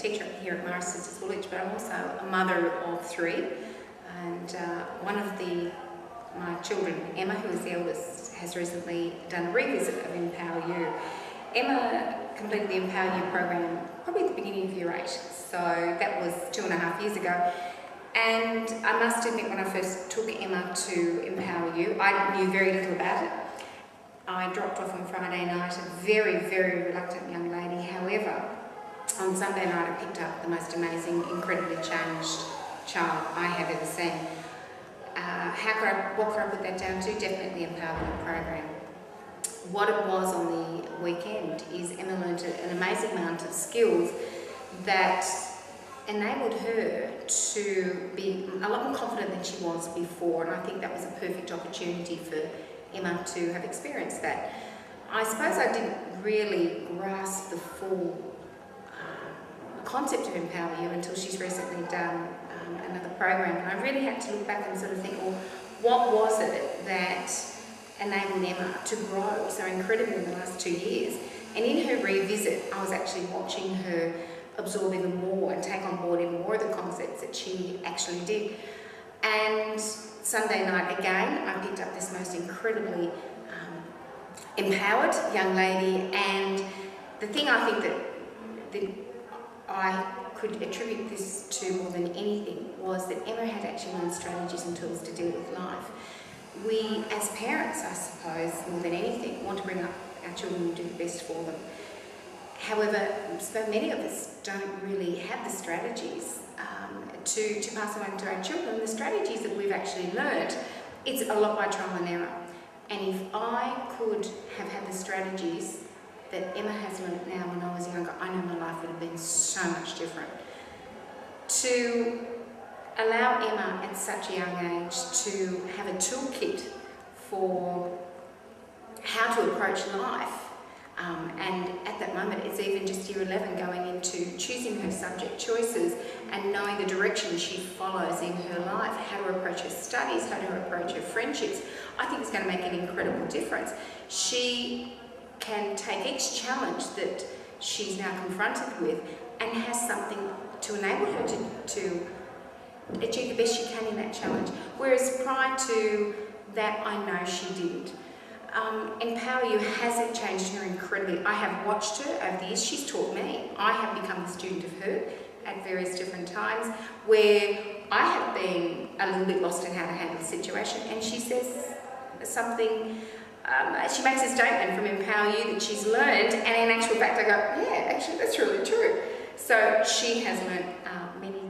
teacher here at Marist Sisters Woolwich, but I'm also a mother of 3. And one of my children, Emma, who is the eldest, has recently done a revisit of Empower You. Emma completed the Empower You program probably at the beginning of year 8, so that was 2.5 years ago. And I must admit, when I first took Emma to Empower You, I knew very little about it. I dropped off on Friday night, a very, very reluctant young lady. However, on Sunday night I picked up the most amazing, incredibly changed child I have ever seen. What could I put that down to? Definitely Empowerment program. What it was on the weekend is Emma learned an amazing amount of skills that enabled her to be a lot more confident than she was before, and I think that was a perfect opportunity for Emma to have experienced that. I suppose I didn't really grasp the full concept of Empower You until she's recently done another program, and I really had to look back and sort of think, well, what was it that enabled Emma to grow so incredibly in the last 2 years? And in her revisit, I was actually watching her absorb even more and take on board even more of the concepts that she actually did. And Sunday night again, I picked up this most incredibly empowered young lady, and the thing I think that I could attribute this to more than anything was that Emma had actually learned strategies and tools to deal with life. We, as parents, I suppose, more than anything, want to bring up our children and do the best for them. However, so many of us don't really have the strategies to pass on to our children. The strategies that we've actually learned, it's a lot by trial and error. And if I could have had the strategies that Emma has learned now when I was younger, I know my life would have been so much different. To allow Emma at such a young age to have a toolkit for how to approach life, and at that moment it's even just year 11 going into choosing her subject choices and knowing the direction she follows in her life, how to approach her studies, how to approach her friendships, I think it's going to make an incredible difference. She can take each challenge that she's now confronted with and has something to enable her to achieve the best she can in that challenge. Whereas prior to that, I know she didn't. Empower You has changed her incredibly. I have watched her over the years. She's taught me. I have become a student of her at various different times where I have been a little bit lost in how to handle the situation, and she says something, she makes a statement from Empower You that she's learned, and in actual fact I go, yeah, actually that's really true. So she has learned many